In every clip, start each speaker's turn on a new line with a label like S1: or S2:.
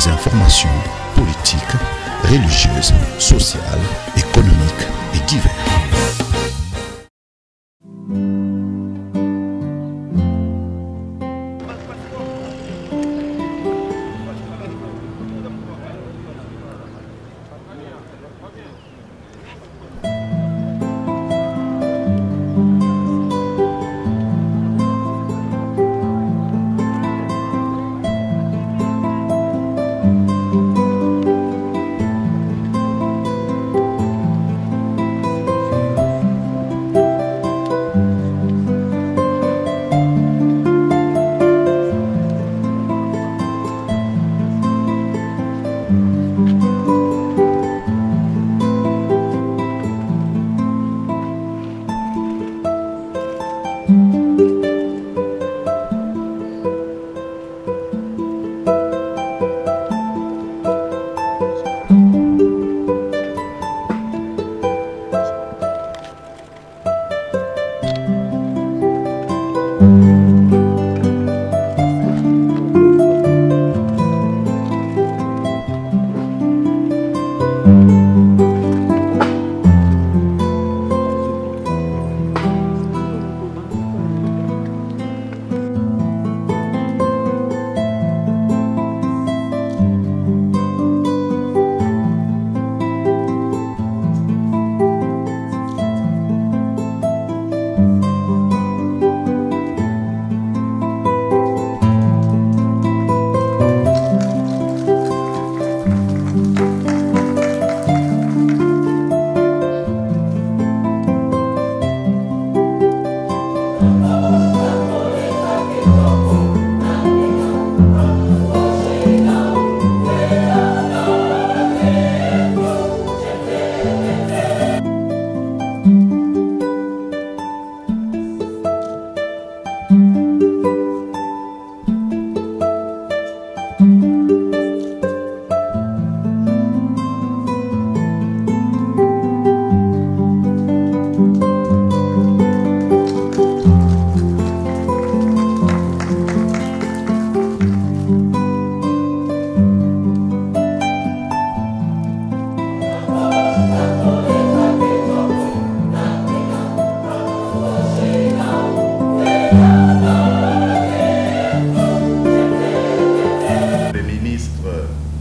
S1: des informations politiques, religieuses, sociales, économiques et diverses.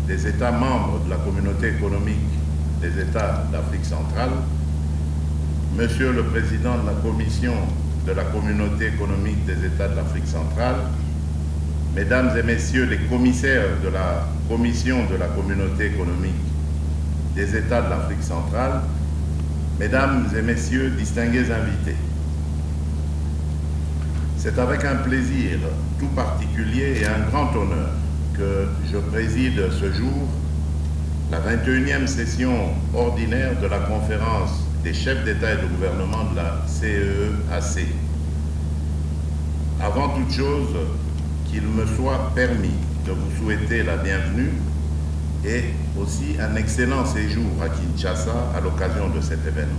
S2: Des États membres de la communauté économique des États d'Afrique centrale, Monsieur le Président de la Commission de la communauté économique des États de l'Afrique centrale, Mesdames et Messieurs les commissaires de la Commission de la communauté économique des États de l'Afrique centrale, Mesdames et Messieurs distingués invités, c'est avec un plaisir tout particulier et un grand honneur que je préside ce jour la 21e session ordinaire de la conférence des chefs d'État et de gouvernement de la CEEAC. Avant toute chose, qu'il me soit permis de vous souhaiter la bienvenue et aussi un excellent séjour à Kinshasa à l'occasion de cet événement.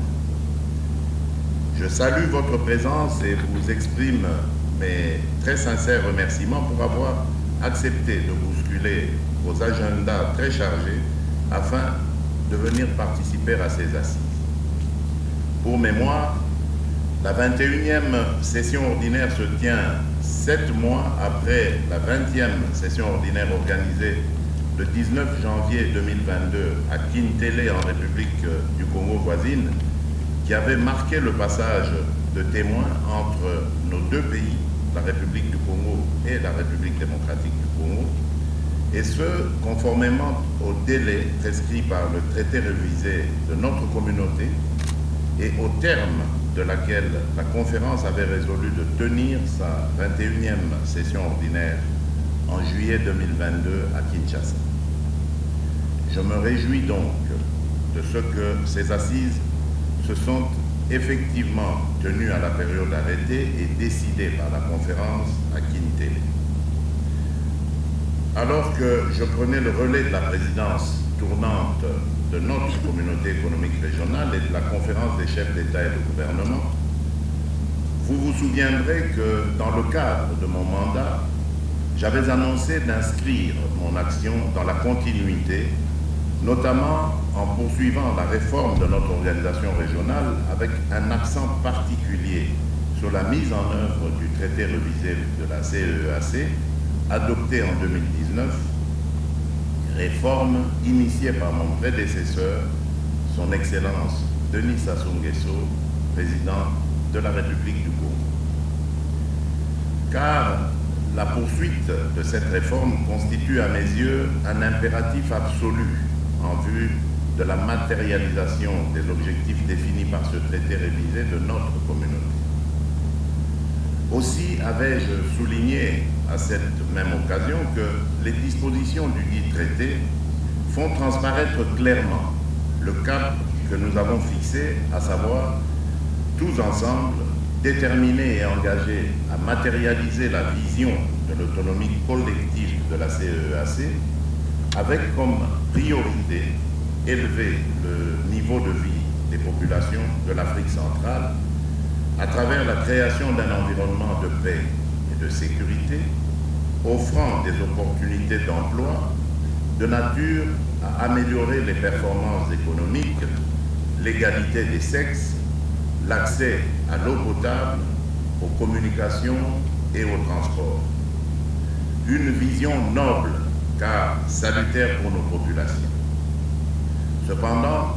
S2: Je salue votre présence et vous exprime mes très sincères remerciements pour avoir accepté de bousculer vos agendas très chargés afin de venir participer à ces assises. Pour mémoire, la 21e session ordinaire se tient 7 mois après la 20e session ordinaire organisée le 19 janvier 2022 à Kintélé en République du Congo voisine, qui avait marqué le passage de témoins entre nos deux pays, la République du Congo et la République démocratique du Congo, et ce, conformément au délai prescrit par le traité révisé de notre communauté et au terme de laquelle la conférence avait résolu de tenir sa 21e session ordinaire en juillet 2022 à Kinshasa. Je me réjouis donc de ce que ces assises se sont effectivement tenues à la période arrêtée et décidées par la conférence à Kintélé. Alors que je prenais le relais de la présidence tournante de notre communauté économique régionale et de la conférence des chefs d'État et de gouvernement, vous vous souviendrez que dans le cadre de mon mandat, j'avais annoncé d'inscrire mon action dans la continuité, notamment en poursuivant la réforme de notre organisation régionale avec un accent particulier sur la mise en œuvre du traité révisé de la CEEAC, adopté en 2019, réforme initiée par mon prédécesseur, son Excellence Denis Sassou Nguesso, président de la République du Congo. Car la poursuite de cette réforme constitue à mes yeux un impératif absolu en vue de la matérialisation des objectifs définis par ce traité révisé de notre communauté. Aussi avais-je souligné à cette même occasion que les dispositions du dit traité font transparaître clairement le cap que nous avons fixé, à savoir tous ensemble déterminés et engagés à matérialiser la vision de l'autonomie collective de la CEEAC avec comme priorité élever le niveau de vie des populations de l'Afrique centrale à travers la création d'un environnement de paix et de sécurité, offrant des opportunités d'emploi de nature à améliorer les performances économiques, l'égalité des sexes, l'accès à l'eau potable, aux communications et au transport. Une vision noble car salutaire pour nos populations. Cependant,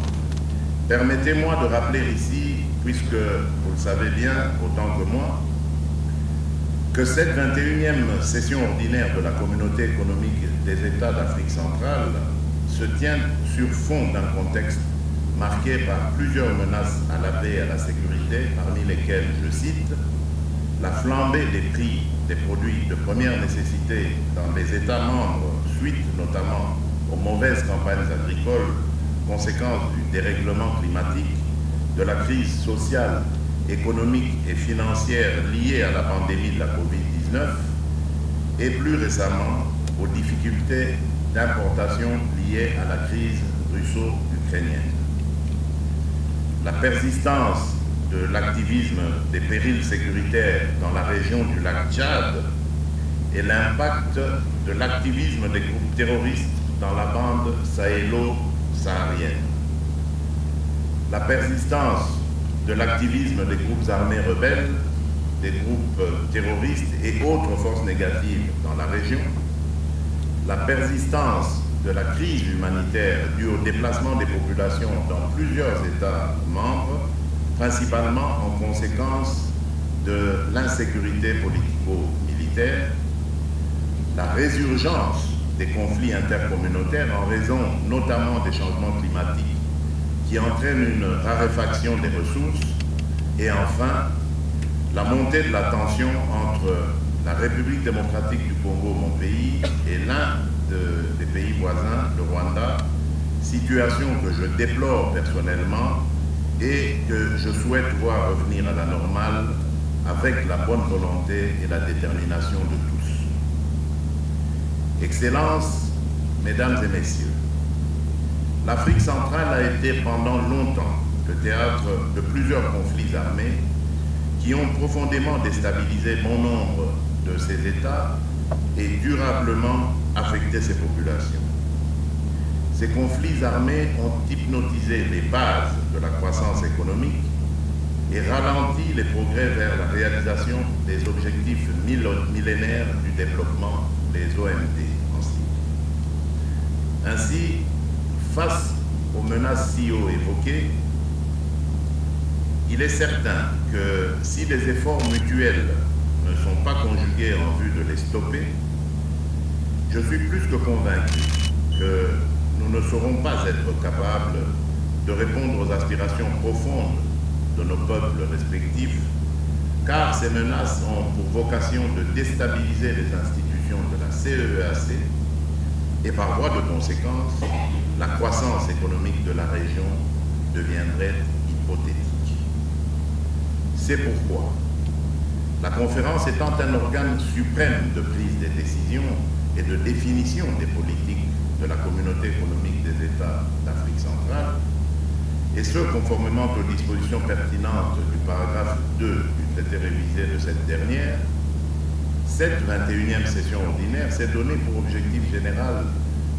S2: permettez-moi de rappeler ici, puisque vous le savez bien autant que moi, que cette 21e session ordinaire de la Communauté économique des États d'Afrique centrale se tient sur fond d'un contexte marqué par plusieurs menaces à la paix et à la sécurité, parmi lesquelles, je cite, la flambée des prix des produits de première nécessité dans les États membres, suite notamment aux mauvaises campagnes agricoles, conséquence du dérèglement climatique, de la crise sociale, économique et financière liée à la pandémie de la Covid-19 et plus récemment aux difficultés d'importation liées à la crise russo-ukrainienne. La persistance de l'activisme des périls sécuritaires dans la région du lac Tchad et l'impact de l'activisme des groupes terroristes dans la bande sahélo-saharienne. La persistance de l'activisme des groupes armés rebelles, des groupes terroristes et autres forces négatives dans la région, la persistance de la crise humanitaire due au déplacement des populations dans plusieurs États membres, principalement en conséquence de l'insécurité politico-militaire, la résurgence des conflits intercommunautaires en raison notamment des changements climatiques qui entraînent une raréfaction des ressources, et enfin la montée de la tension entre la République démocratique du Congo, mon pays, et l'un des pays voisins, le Rwanda, situation que je déplore personnellement et que je souhaite voir revenir à la normale avec la bonne volonté et la détermination de tous. Excellences, Mesdames et Messieurs, l'Afrique centrale a été pendant longtemps le théâtre de plusieurs conflits armés qui ont profondément déstabilisé bon nombre de ses États et durablement affecté ses populations. Ces conflits armés ont hypnotisé les bases de la croissance économique et ralenti les progrès vers la réalisation des objectifs millénaires du développement, les OMD en sigle. Ainsi, face aux menaces si haut évoquées, il est certain que si les efforts mutuels ne sont pas conjugués en vue de les stopper, je suis plus que convaincu que nous ne saurons pas être capables de répondre aux aspirations profondes de nos peuples respectifs, car ces menaces ont pour vocation de déstabiliser les institutions de la CEEAC et par voie de conséquence, la croissance économique de la région deviendrait hypothétique. C'est pourquoi, la conférence étant un organe suprême de prise des décisions et de définition des politiques de la communauté économique des États d'Afrique centrale, et ce, conformément aux dispositions pertinentes du paragraphe 2 du traité révisé de cette dernière, Cette 21e session ordinaire s'est donnée pour objectif général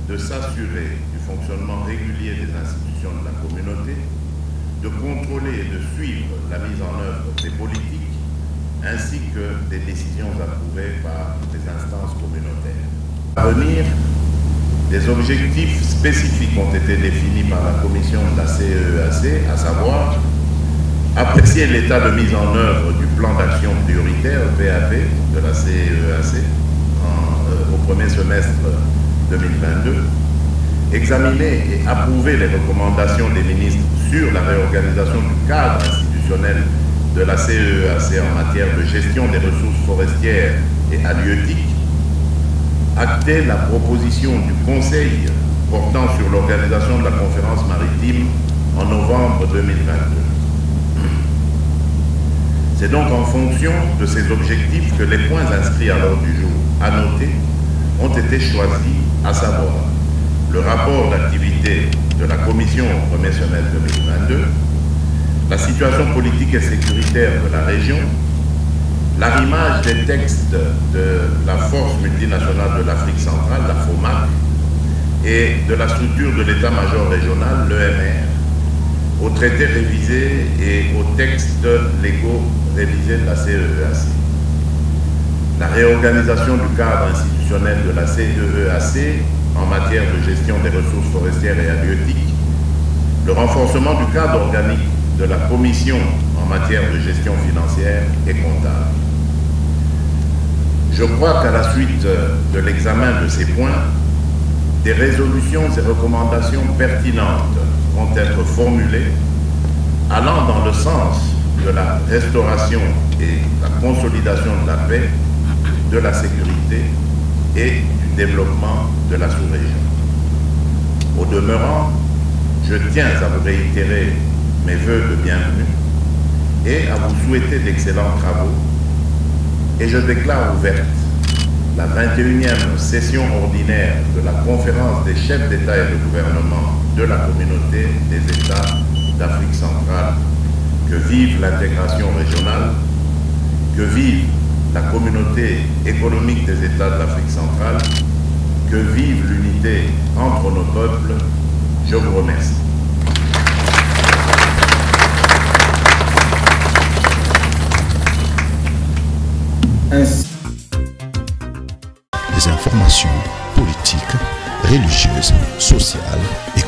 S2: de s'assurer du fonctionnement régulier des institutions de la communauté, de contrôler et de suivre la mise en œuvre des politiques, ainsi que des décisions approuvées par les instances communautaires. À venir, des objectifs spécifiques ont été définis par la commission de la CEEAC, à savoir apprécier l'état de mise en œuvre du plan d'action prioritaire, PAP, de la CEEAC au premier semestre 2022, examiner et approuver les recommandations des ministres sur la réorganisation du cadre institutionnel de la CEEAC en matière de gestion des ressources forestières et halieutiques, acter la proposition du Conseil portant sur l'organisation de la conférence maritime en novembre 2022. C'est donc en fonction de ces objectifs que les points inscrits à l'ordre du jour à noter ont été choisis, à savoir le rapport d'activité de la Commission au premier semestre 2022, la situation politique et sécuritaire de la région, l'arrimage des textes de la Force multinationale de l'Afrique centrale, la FOMAC, et de la structure de l'état-major régional, l'EMR, aux traités révisés et aux textes légaux révisés de la CEEAC. La réorganisation du cadre institutionnel de la CEEAC en matière de gestion des ressources forestières et halieutiques, le renforcement du cadre organique de la Commission en matière de gestion financière et comptable. Je crois qu'à la suite de l'examen de ces points, des résolutions et recommandations pertinentes vont être formulées allant dans le sens de la restauration et la consolidation de la paix, de la sécurité et du développement de la sous-région. Au demeurant, je tiens à vous réitérer mes vœux de bienvenue et à vous souhaiter d'excellents travaux, et je déclare ouverte la 21e session ordinaire de la conférence des chefs d'État et de gouvernement de la communauté des États d'Afrique centrale. Que vive l'intégration régionale, que vive la communauté économique des États de l'Afrique centrale, que vive l'unité entre nos peuples. Je vous remercie.
S1: Des informations politiques, religieuses, sociales et